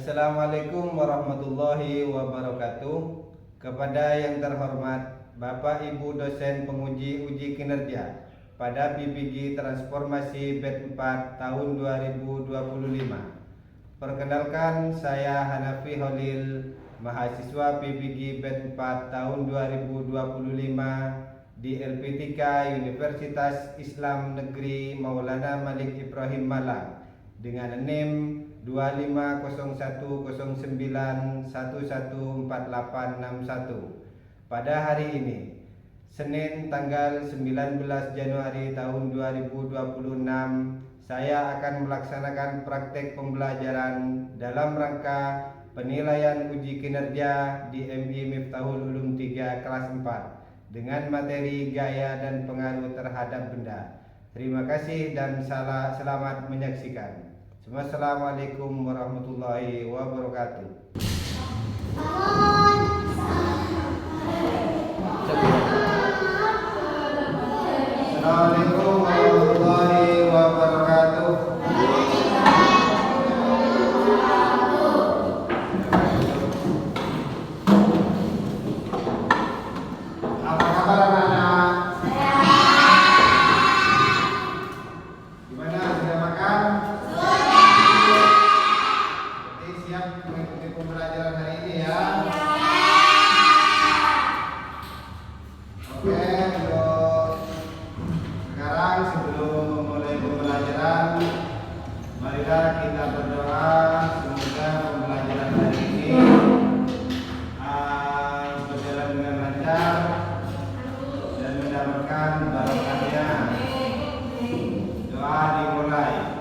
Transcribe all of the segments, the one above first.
Assalamualaikum warahmatullahi wabarakatuh. Kepada yang terhormat Bapak Ibu dosen penguji uji kinerja pada PPG Transformasi BED 4 tahun 2025. Perkenalkan, saya Hanafi Holil, mahasiswa PPG BED 4 tahun 2025 di LP3 Universitas Islam Negeri Maulana Malik Ibrahim Malang dengan NIM 250109114861 pada hari ini, Senin tanggal 19 Januari tahun 2026. Saya akan melaksanakan praktek pembelajaran dalam rangka penilaian uji kinerja di MI Miftahul Ulum 3 kelas 4 dengan materi gaya dan pengaruh terhadap benda. Terima kasih dan selamat menyaksikan. Assalamualaikum warahmatullahi wabarakatuh. Assalamualaikum warahmatullahi wabarakatuh. Apa kabar anak-anak? Gimana, sudah makan? Siap mengikuti pembelajaran hari ini ya. Oke, untuk sekarang sebelum memulai pembelajaran, marilah kita berdoa semoga pembelajaran hari ini berjalan dengan lancar dan mendapatkan barokahnya. Doa dimulai.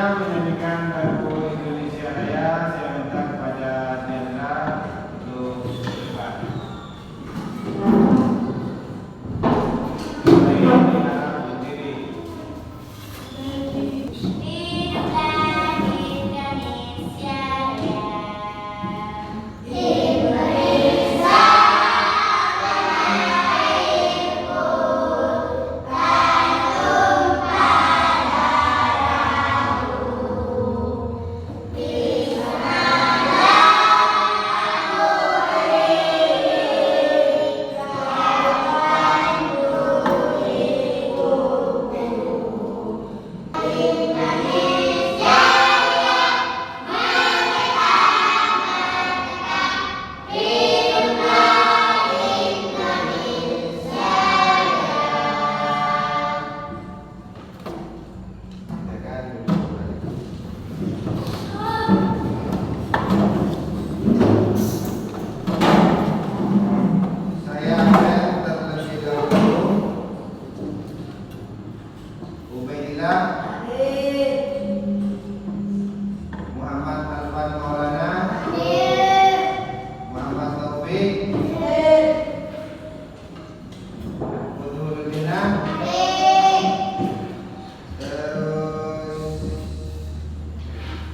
Menyanyikan lagu Indonesia Raya, saya minta kepada Diandra untuk depan.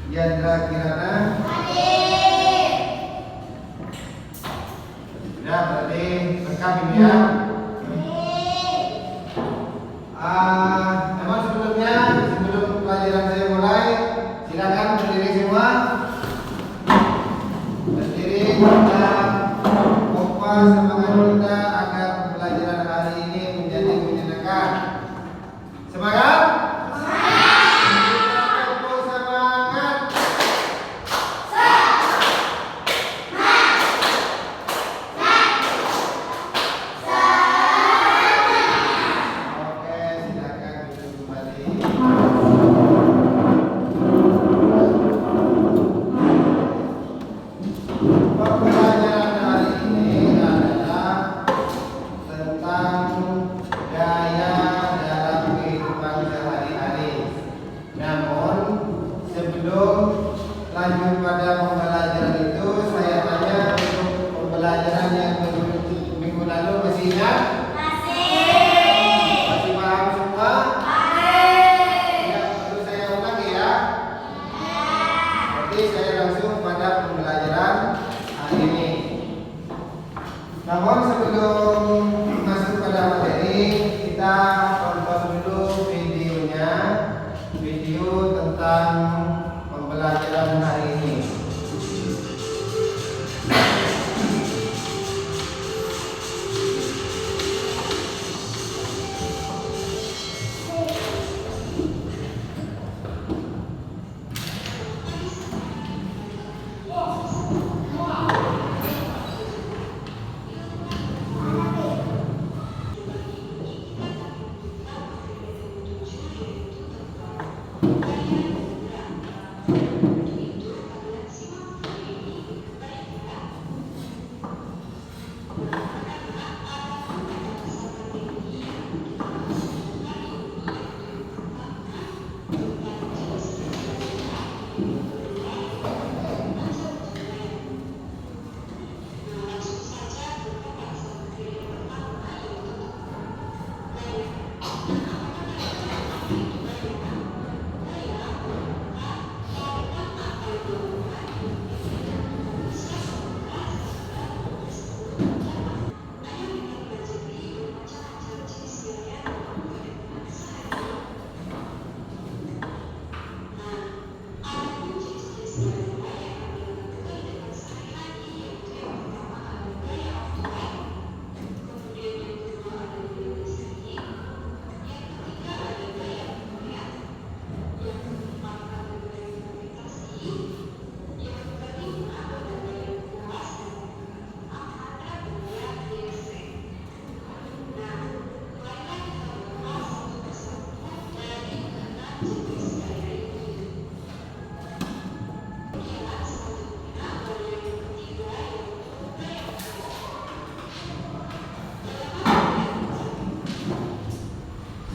Diandra Kirana. Sudah, berarti lengkap ini ya. Namun sebelum pelajaran saya mulai, silakan berdiri semua. Berdiri, kita pompa semangat kita agar pelajaran hari ini menjadi menyenangkan. Semangat! pembahasan yang minggu lalu masih ingat? Masih paham semua? Ya, perlu saya ulang ya. Oke, saya langsung pada pembelajaran hari ini. Namun sebelum masuk pada materi, kita tonton dulu videonya, video tentang pembelajaran hari ini.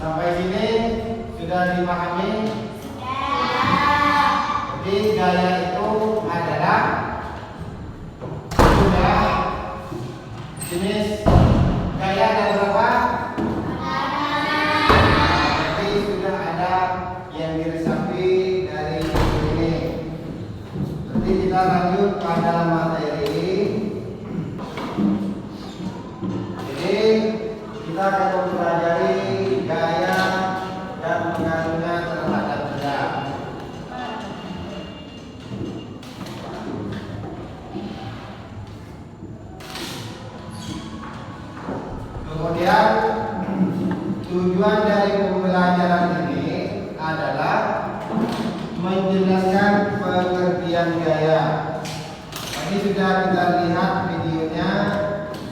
Sampai sini sudah dipahami? Jadi gaya itu adalah sudah jenis gaya ada berapa? Jadi sudah ada yang diresapi dari ini. Nanti kita lanjut pada materi. Jadi kita akan mempelajari gaya dan pengaruhnya terhadap benda. Kemudian tujuan dari pembelajaran ini adalah menjelaskan pengertian gaya. Tadi sudah kita lihat videonya,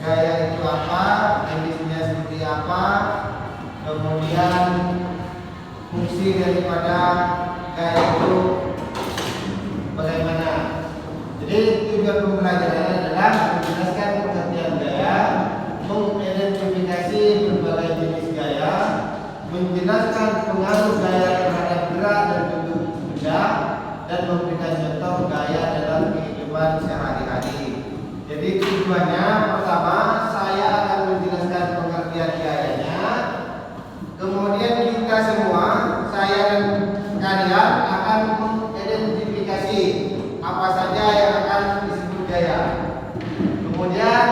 gaya itu apa, jenisnya seperti apa, kemudian fungsi daripada gaya itu bagaimana. Jadi tujuan pembelajaran adalah menjelaskan pengertian gaya, mengidentifikasi berbagai jenis gaya, menjelaskan pengaruh gaya terhadap gerak dan bentuk benda, dan memberikan contoh gaya dalam kehidupan sehari-hari. Jadi tujuannya pertama, saya akan menjelaskan pengertian gayanya. Kemudian kita semua, saya dan kalian akan mengidentifikasi apa saja yang akan disebut gaya. Kemudian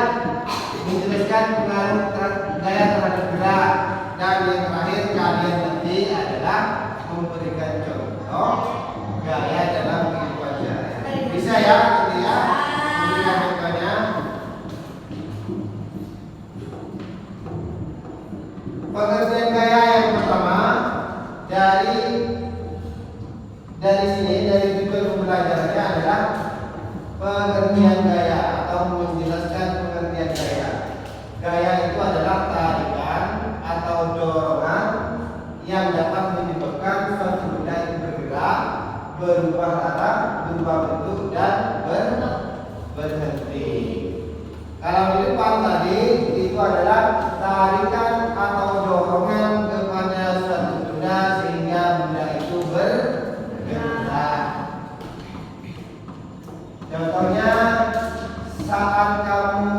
menjelaskan pengaruh gaya terhadap gerak, dan yang terakhir kalian nanti adalah memberikan contoh gaya dalam kehidupan sehari-hari. Bisa ya, nanti ya, memberikan contohnya. Pengertian gaya yang pertama dari sini, dari tujuan pembelajarannya adalah pengertian gaya atau menjelaskan pengertian gaya. Gaya itu adalah tarikan atau dorongan yang dapat menyebabkan suatu benda itu bergerak, berubah arah, berubah bentuk, dan berhenti. Kalau di depan tadi itu adalah tarikan atau dorongan kepada suatu benda sehingga benda itu bergerak. Contohnya saat kamu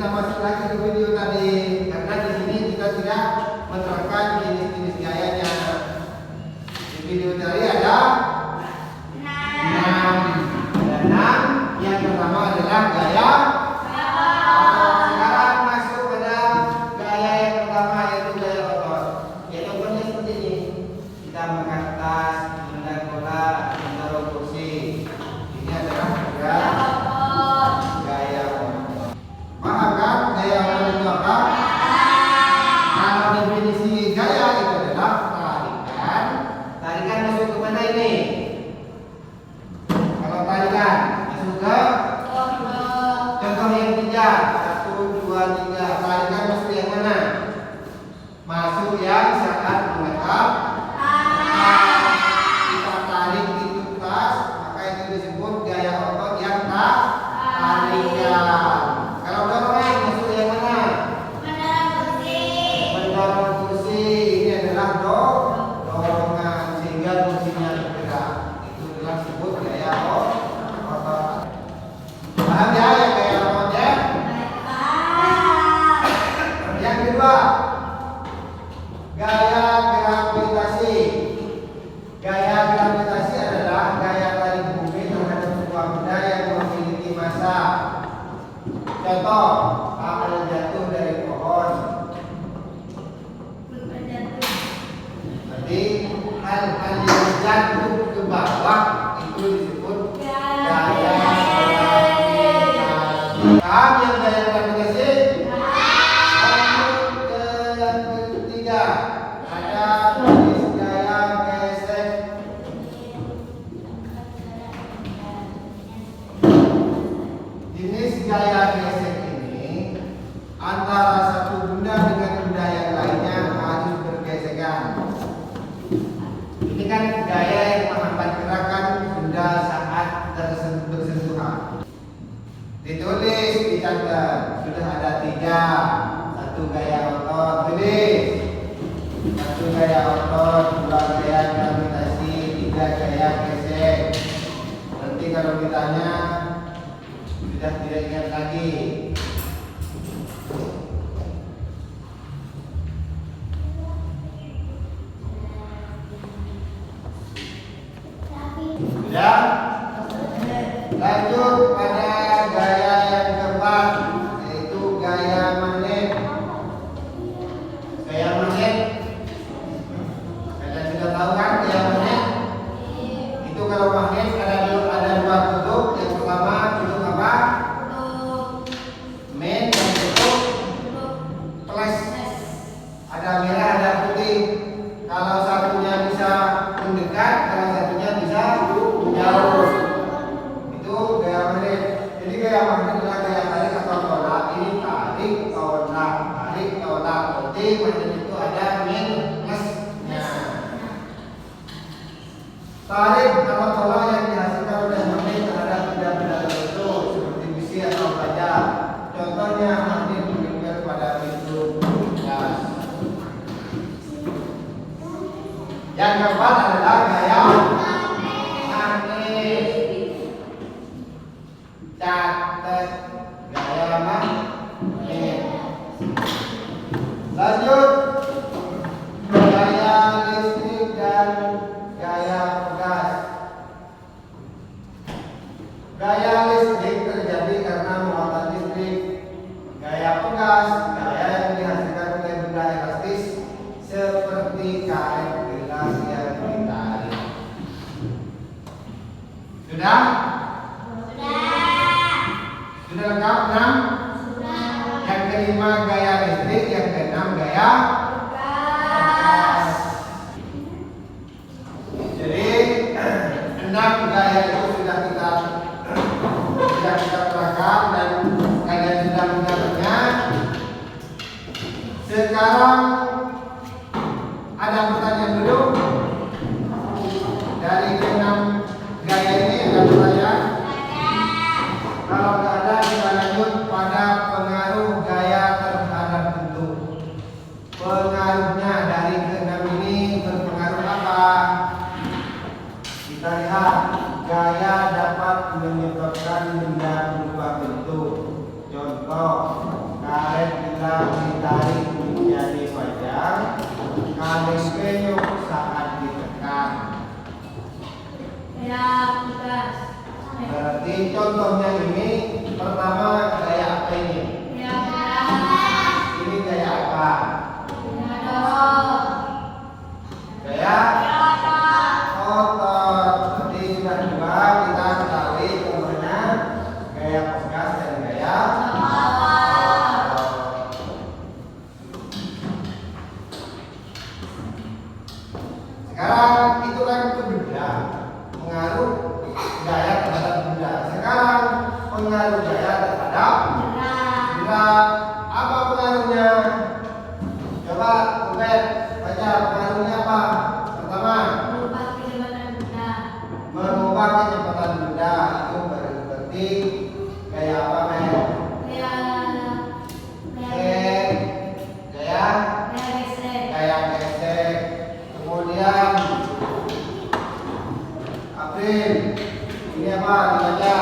Kita masuk lagi ke video tadi karena di sini kita tidak menerangkan jenis-jenis gayanya. Di video tadi ada 6. Yang pertama adalah gaya. Sekarang masuk pada gaya yang pertama yaitu gaya otot. Gaya ototnya seperti ini. Kita mengangkat tas, menendang bola, mendorong kursi. Ini adalah gaya otot. Paham kan gaya otot itu apa? Kalau definisi gaya itu adalah tarikan. Tarikan masuk ke mana ini? Kalau tarikan masuk ke contoh yang 3. 1, 2, 3. Tarikan masuk yang mana? Masuk yang saat mengangkat kita tarik itu tas, maka itu disebut gaya otot yang tarikan. Kalau dorongan masuk yang mana? Mendorong kursi. Ini adalah dorongan sehingga kursinya bergerak. Itu adalah disebut gaya otot. Paham ya yang gaya otot ya? Yang kedua, gaya gravitasi. Gaya gravitasi adalah gaya tarik bumi terhadap sebuah benda yang memiliki massa. Contoh, apel jatuh dari pohon. Berarti hal-hal yang jatuh ke bawah itu disebut gaya gravitasi. Paham yang gaya gravitasi? Lanjut ke yang ketiga, ada jenis gaya gesek. Jenis gaya gesek ini antara satu benda dengan benda yang lainnya harus bergesekan. Ini kan gaya yang menghambat gerakan benda saat bersentuhan. Ditulis, dicatat. Sudah ada 3. 1 gaya otot, tulis. 1 gaya otot, 2 gaya gravitasi, 3 gaya gesek. Nanti kalau ditanya sudah tidak ingat lagi. Sudah? Lanjut pada gaya yang keempat, yaitu gaya magnet. Gaya magnet, kalian sudah tahu kan gaya magnet? Itu kalau magnet ada 2 kutub. Yang pertama kutub apa? Main dan kutub plus. Ada merah, ada putih. Kalau satunya bisa mendekat, kalau satunya bisa menjauh. Itu gaya magnet. Jadi gaya magnet adalah gaya tarik atau tolak. Ini tarik, tolak, tarik, tolak. Berarti magnet itu ada min plusnya. Tarik atau tolak yang dihasilkan oleh magnet terhadap benda-benda tertentu seperti besi atau baja. Contohnya magnet mengikat pada pintu gas. Yang keempat adalah gaya magnet. Catat gaya magnet. Lanjut gaya listrik dan gaya pegas. Gaya listrik terjadi karena muatan listrik. Gaya pegas, gaya yang dihasilkan oleh benda elastis seperti karet gelas yang ditarik. Sudah? Sudah lengkap 6? Yang kelima gaya listrik, yang keenam gaya pegas. Jadi 6 gaya itu sudah kita terangkan dan kalian sudah mengenalnya. Sekarang ada pertanyaan dulu. Dari 6 gaya ini ada pertanyaan? Kalau tidak ada, kita lanjut pada pengaruh gaya terhadap bentuk. Pengaruhnya dari ke-6 ini berpengaruh apa? Kita lihat gaya dapat menyebabkan benda berubah bentuk. Contoh, sedang ditarik menjadi panjang, kaleng penyok saat ditekan. Ya, tugas. Berarti contohnya ini pertama gaya apa ini? Ya, Ini gaya apa? dorong. Gaya otot. Berarti sudah dua, kita ketahui contohnya gaya posgas dan gaya otot. Sekarang itu kan ke benda, pengaruh gaya terhadap benda. Sekarang pengaruh gaya terhadap gerak. Apa pengaruhnya? Coba Ubed baca pengaruhnya apa? Pertama, Mengubah kecepatan benda. mengubah kecepatan benda. Itu berarti gaya apa, Men? Ya, Gesek. Gaya gesek. gaya gesek. Kemudian April, ini apa? Dibaca.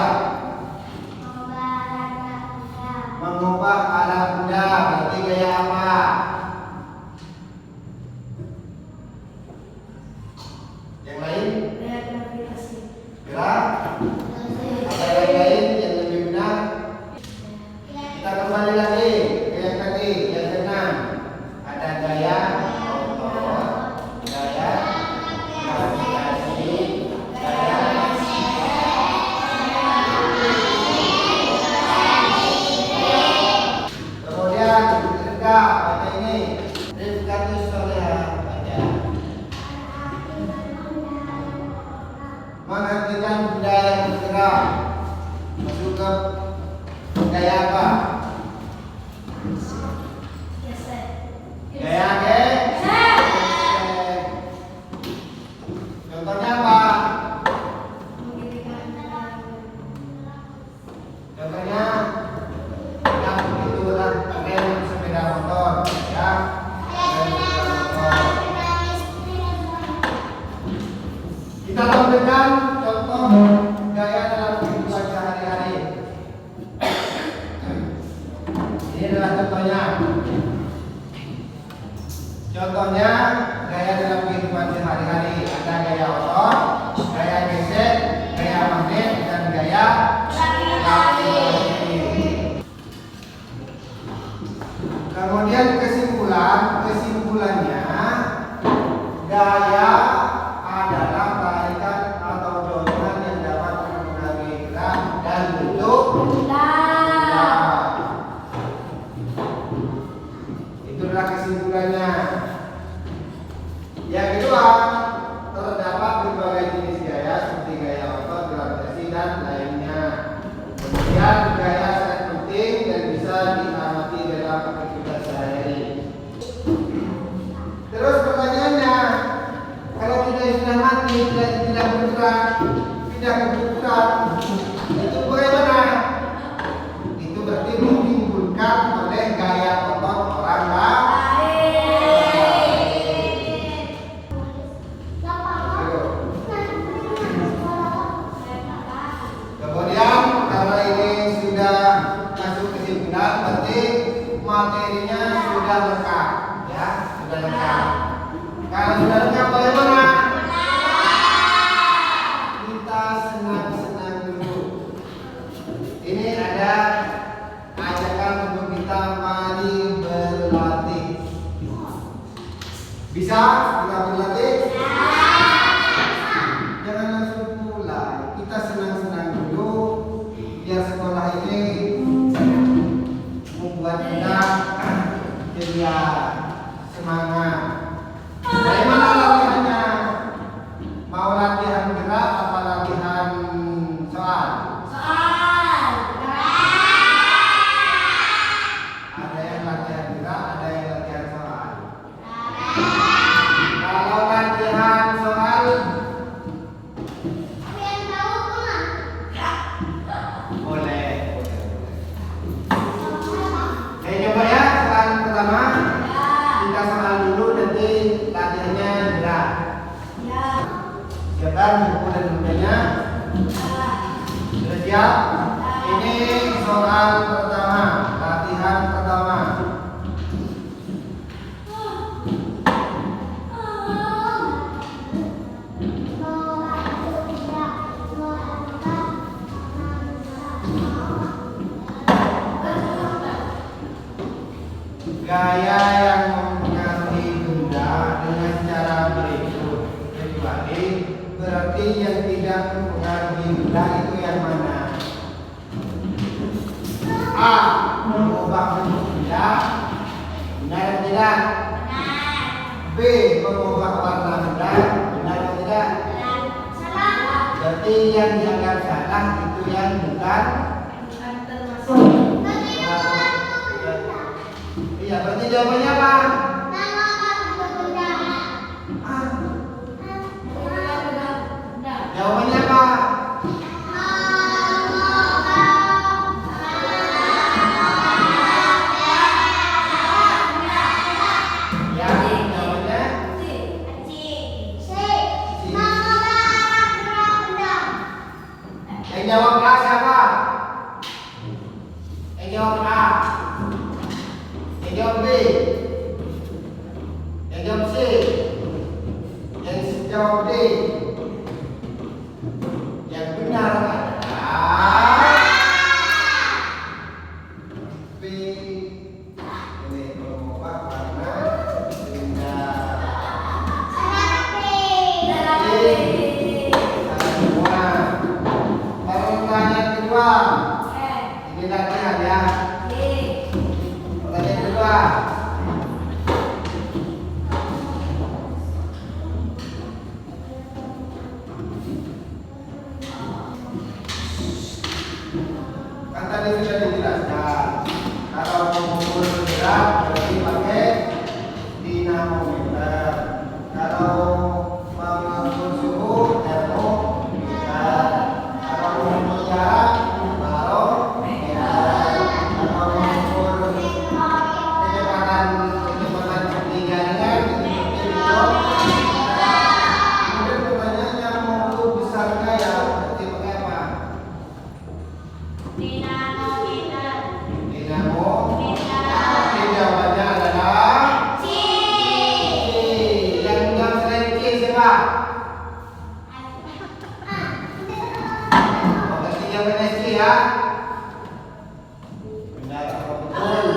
Mengubah arah benda. Berarti gaya apa? Yang lain? Ya, gravitasi. Gerak. Ada yang lain yang lebih benar? Kita kembali lagi ke yang tadi, yang keenam. Ada gaya otot, gaya gravitasi, gaya kemudian Rifka, baca ini. Rifka itu soleha, baca. Menghentikan benda yang bergerak. Masuk ke gaya apa? Gesek. Gaya gesek. Contohnya apa? Contohnya yang itu kan rem sepeda motor, ya. Rem sepeda motor. Kita tampilkan contoh gaya dalam kehidupan sehari-hari. Ini adalah contohnya. Contohnya gaya dalam kehidupan sehari-hari. Ada gaya otot, gaya gesek, gaya magnet, dan gaya gravitasi. Kemudian kesimpulannya gaya adalah tarikan atau dorongan yang dapat mempengaruhi gerak dan bentuk benda. Itulah kesimpulannya. Yang kedua, terdapat berbagai jenis gaya seperti gaya otot, gravitasi, dan lainnya. Kemudian gaya sangat penting dan bisa diamati dalam aktivitas sehari-hari. Terus pertanyaannya, kalau kita sudah mati, tidak bergerak, tidak bergerak, itu bagaimana? Itu berarti ditimbulkan oleh gaya otot orang lain. Kemudian karena ini sudah masuk kesimpulan, berarti materinya sudah lengkap, ya, sudah lengkap. Kalau sudah lengkap bagaimana? Kita senang-senang dulu. Ini ada ajakan untuk kita mari berlatih. Bisa kita berlatih? Jangan langsung mulai. Kita senang-senang dulu biar sekolah ini membuat kita ceria, semangat. Bagaimana latihannya? Mau latihan gerak apa latihan soal? Ada yang latihan gerak, ada yang latihan soal. Kalau latihan soal boleh. Coba ya, soal pertama kita soal dulu, nanti latihannya gerak. Siapkan buku dan bukunya. Sudah siap? Ini soal pertama, latihan pertama. gaya yang mempengaruhi benda dengan cara berikut, kecuali berarti yang tidak mempengaruhi benda itu yang mana? A. Mengubah bentuk benda, benar atau tidak? B. Mengubah warna benda, benar atau tidak? Berarti yang dianggap salah itu yang bukan. Iya, berarti jawabannya apa? Jawabannya apa? Ya, jawabannya yang jawab A siapa? Yang jawab A. Yang jawab B. Yang jawab C. Yang jawab D. Yang benar adalah B. Ini mengubah warna benda. Semua. Pertanyaan kedua. Ini latihan ya. Pertanyaan kedua. Kan tadi sudah dijelaskan kalau mengukur bergerak berarti pakai dinamometer, kalau mengukur suhu termometer, kalau mengukur jarak barometer, kalau mengukur kecepatan di jaringan itu mikrometer. Kemudian pertanyaannya mengukur besar gaya berarti pakai apa? Dinamo. Oke, jawabannya adalah C. Yang jawab selain C siapa? Oh, berarti jawabannya C ya. Benar atau betul?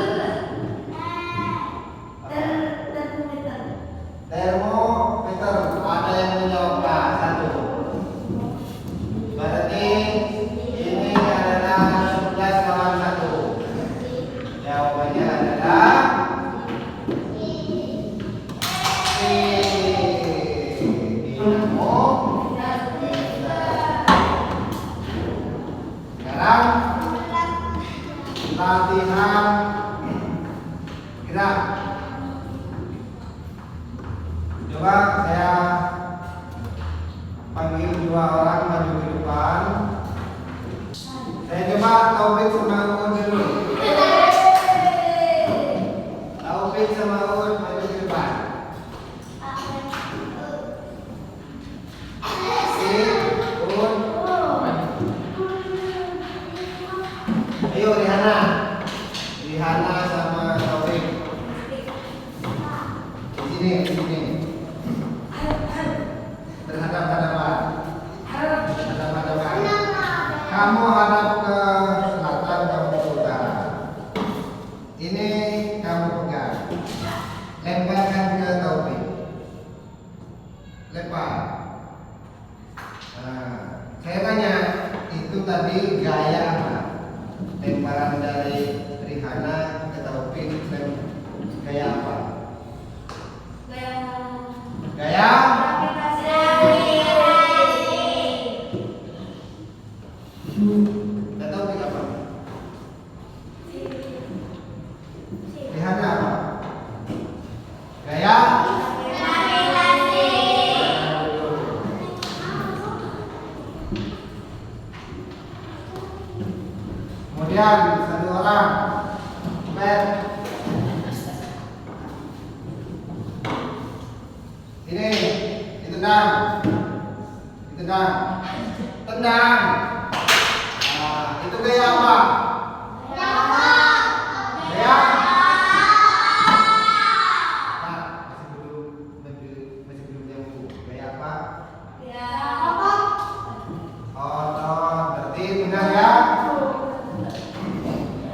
Termometer. Ada yang menjawab A, 1. Berarti ini adalah 11 lawan 1. Jawabannya adalah C. Dinamometer. Sekarang latihan gerak. Coba saya panggil 2 orang maju ke depan. Saya coba Taufik sama Uun dulu. Taufik sama Uun maju ke depan. Si Uun. Ayo Rihana. Rihana sama Taufik. Di sini. Terhadap-hadapan. Terhadap-hadapan. Kamu hadap ke selatan, kamu ke utara. Ini kamu pegang. Lemparkan ke Taufik. Lempar. Nah, saya tanya, itu tadi gaya apa? Lemparan dari Rihana ke Taufik, gaya apa? Gaya? Ke Taufik apa? Rihana apa? Gaya? Kemudian satu orang bet. Ini ditendang. Ditendang. Tendang. Nah, itu gaya apa? Gaya? Nah, masih belum jauh. Gaya apa? Otot. Berarti benar ya?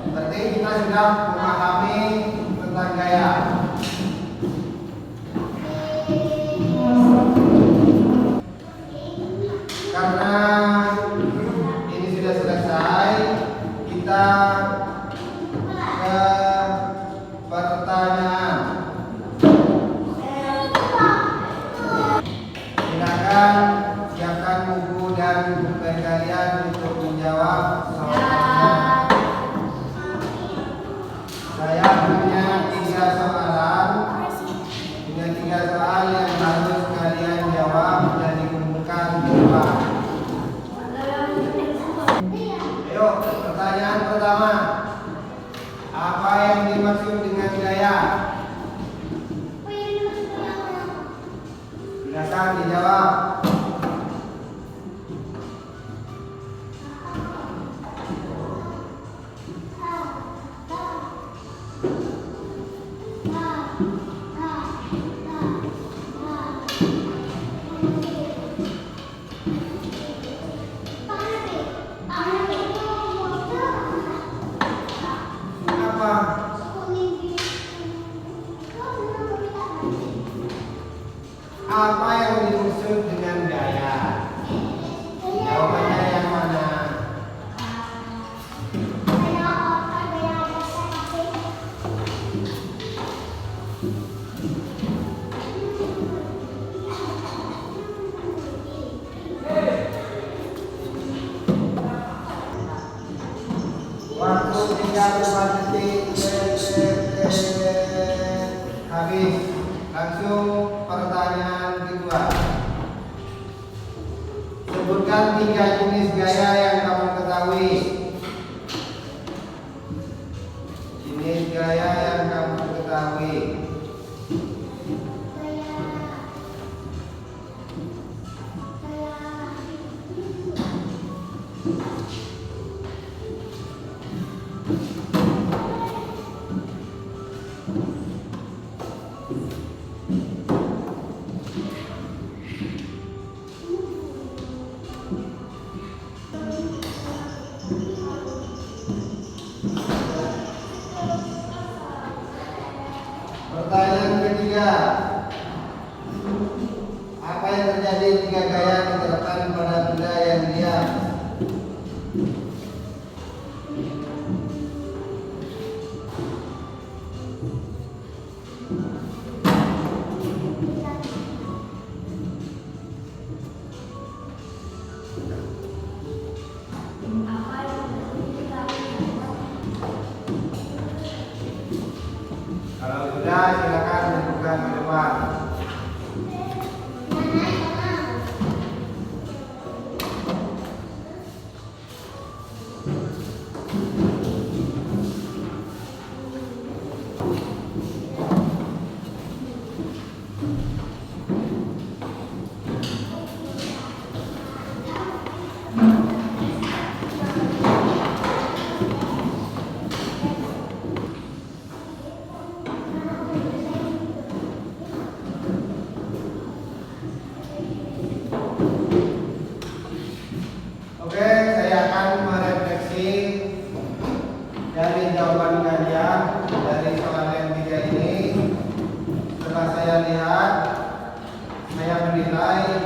Berarti kita sudah memahami tentang gaya Saya punya 3 soalan. Punya 3 soal yang harus kalian jawab dan dikumpulkan di depan. Ayo, pertanyaan pertama. Apa yang dimaksud dengan gaya? Silakan dijawab. Apa? Apa yang dimaksud dengan gaya? Jawabannya yang mana? Waktu 34 detik. Habis. Langsung pertanyaan kedua. Sebutkan 3 jenis gaya yang kamu ketahui. Jenis gaya yang kamu ketahui. Pertanyaan ketiga. Apa yang terjadi jika gaya diterapkan pada benda yang diam? Kalau sudah, silakan tunjukkan ke depan. Oke, saya akan merefleksi dari jawaban kalian dari soal yang 3 ini. Setelah saya lihat, saya menilai